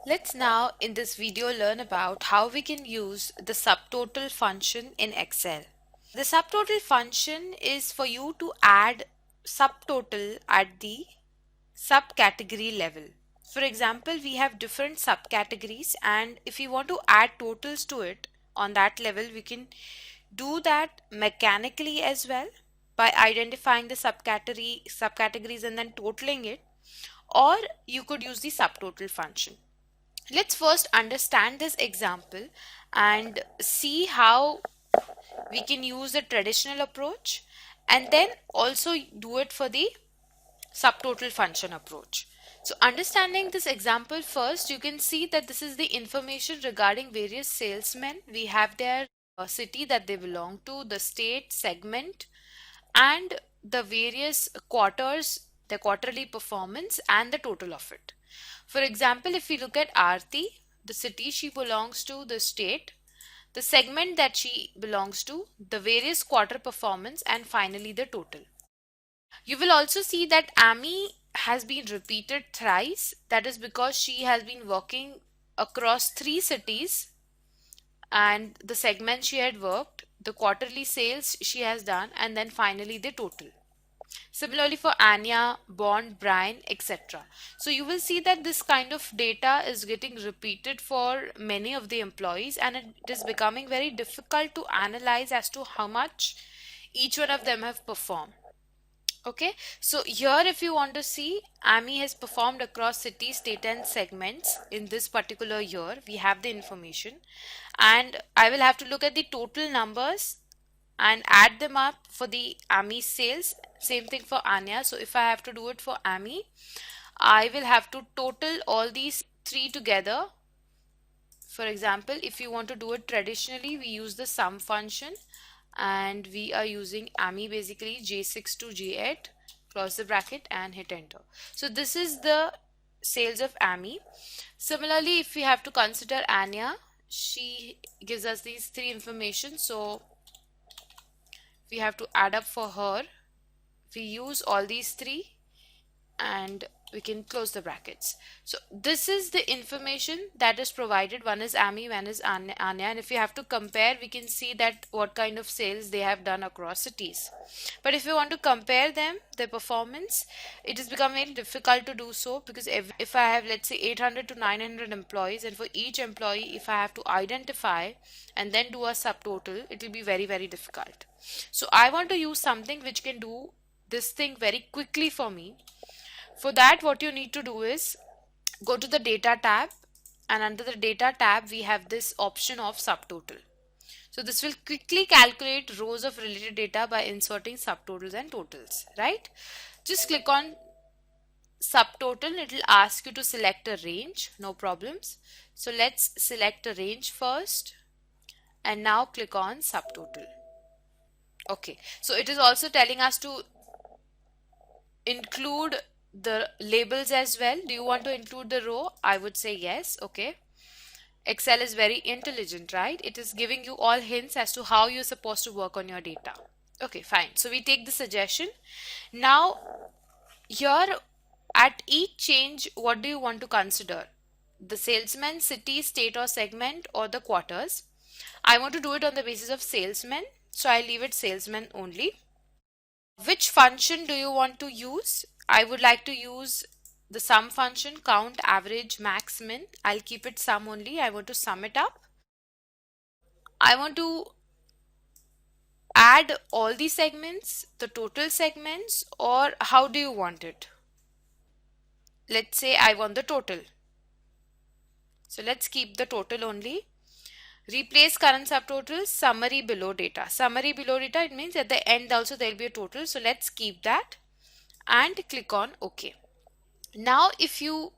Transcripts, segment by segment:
Let's now in this video learn about how we can use the subtotal function in Excel. The subtotal function is for you to add subtotal at the subcategory level. For example, we have different subcategories, and if we want to add totals to it on that level, we can do that mechanically as well by identifying the subcategories and then totaling it, or you could use the subtotal function. Let's first understand this example and see how we can use the traditional approach and then also do it for the subtotal function approach. So understanding this example first, you can see that this is the information regarding various salesmen. We have their city that they belong to, the state, segment, and the various quarters, the quarterly performance and the total of it. For example, if we look at Aarti, the city she belongs to, the state, the segment that she belongs to, the various quarter performance, and finally the total. You will also see that Amy has been repeated thrice. That is because she has been working across 3 cities and the segment she had worked, the quarterly sales she has done, and then finally the total. Similarly for Anya, Bond, Brian, etc. So you will see that this kind of data is getting repeated for many of the employees, and it is becoming very difficult to analyze as to how much each one of them have performed. Okay, so here if you want to see, Amy has performed across city, state and segments in this particular year. We have the information and I will have to look at the total numbers and add them up for the Amy sales. Same thing for Anya. So if I have to do it for Amy, I will have to total all these 3 together. For example, if you want to do it traditionally, we use the sum function and we are using Amy basically J6 to J8, close the bracket and hit enter. So this is the sales of Amy. Similarly, if we have to consider Anya, she gives us these 3 information. So we have to add up for her. We use all these 3 and we can close the brackets. So this is the information that is provided. One is Amy, one is Anya, and if you have to compare, we can see that what kind of sales they have done across cities. But if you want to compare them, their performance, it is becoming very difficult to do so, because if I have, let's say, 800 to 900 employees, and for each employee if I have to identify and then do a subtotal, it will be very, very difficult. So I want to use something which can do this thing very quickly for me. For that, what you need to do is go to the data tab, and under the data tab we have this option of subtotal. So this will quickly calculate rows of related data by inserting subtotals and totals, right? Just click on subtotal. It will ask you to select a range, no problems. So let's select a range first and now click on subtotal. Okay, so it is also telling us to include the labels as well. Do you want to include the row? I would say yes. Okay, Excel is very intelligent, right? It is giving you all hints as to how you're supposed to work on your data. Okay, fine. So we take the suggestion. Now here at each change, what do you want to consider? The salesman, city, state or segment, or the quarters? I want to do it on the basis of salesman, so I leave it salesman only. Which function do you want to use? I would like to use the sum function, count, average, max, min. I'll keep it sum only. I want to sum it up. I want to add all the segments, the total segments, or how do you want it? Let's say I want the total. So let's keep the total only. Replace current subtotals, summary below data. Summary below data, it means at the end also there will be a total. So let's keep that and click on OK. Now if you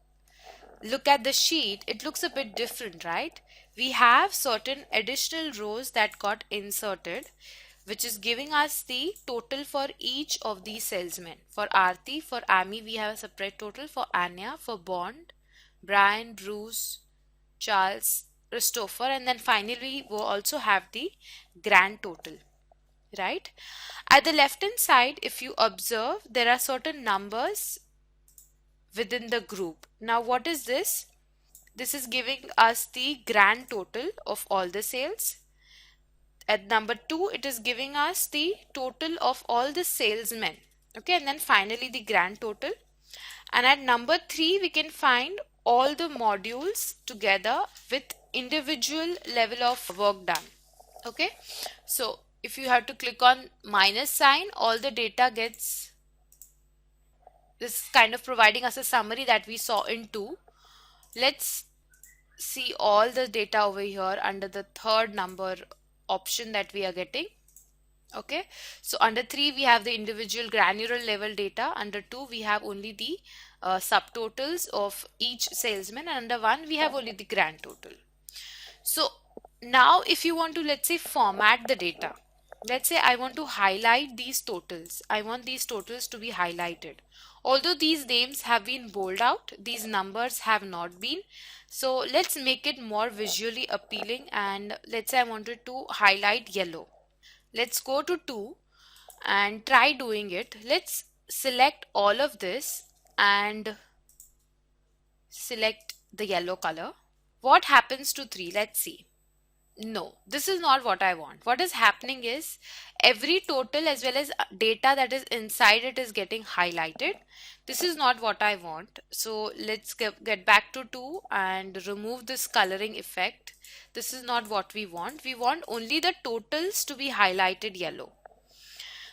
look at the sheet, it looks a bit different, right? We have certain additional rows that got inserted, which is giving us the total for each of these salesmen. For Aarti, for Amy, we have a separate total. For Anya, for Bond, Brian, Bruce, Charles, Christopher, and then finally we will also have the grand total, right? At the left hand side, if you observe, there are certain numbers within the group. Now what is this? this is giving us the grand total of all the sales. At number 2, it is giving us the total of all the salesmen. Okay, and then finally the grand total. And at number 3, we can find all the modules together with individual level of work done. Okay, so if you have to click on minus sign, all the data gets this kind of providing us a summary that we saw in 2. Let's see all the data over here under the third number option that we are getting. Okay, so under 3 we have the individual granular level data, under 2 we have only the subtotals of each salesman, and under 1 we have only the grand total. So now if you want to, let's say, format the data, let's say I want to highlight these totals, I want these totals to be highlighted. Although these names have been bold out, these numbers have not been. So let's make it more visually appealing, and let's say I wanted to highlight yellow. Let's go to 2 and try doing it. Let's select all of this and select the yellow color. What happens to 3? Let's see. No, this is not what I want. What is happening is every total as well as data that is inside it is getting highlighted. This is not what I want. So let's get back to 2 and remove this coloring effect. This is not what we want. We want only the totals to be highlighted yellow.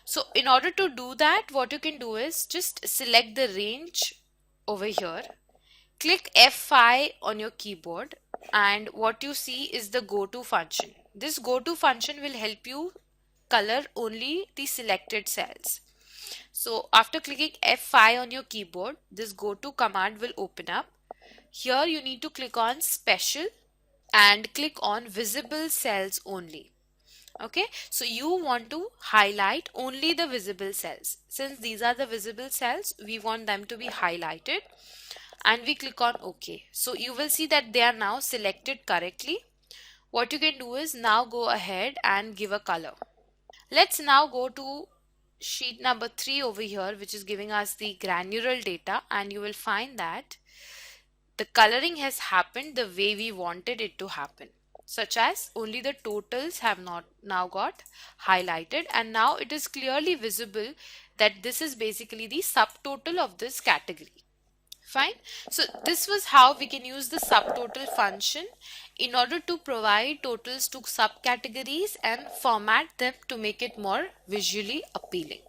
So in order to do that, what you can do is just select the range over here. Click F5 on your keyboard, and what you see is the go to function. This go to function will help you color only the selected cells. So after clicking F5 on your keyboard, this go to command will open up. Here you need to click on special and click on visible cells only. Okay, so you want to highlight only the visible cells. Since these are the visible cells, we want them to be highlighted, and we click on OK. So you will see that they are now selected correctly. What you can do is now go ahead and give a color. Let's now go to sheet number 3 over here, which is giving us the granular data, and you will find that the coloring has happened the way we wanted it to happen, such as only the totals have not now got highlighted, and now it is clearly visible that this is basically the subtotal of this category. Fine. So this was how we can use the subtotal function in order to provide totals to subcategories and format them to make it more visually appealing.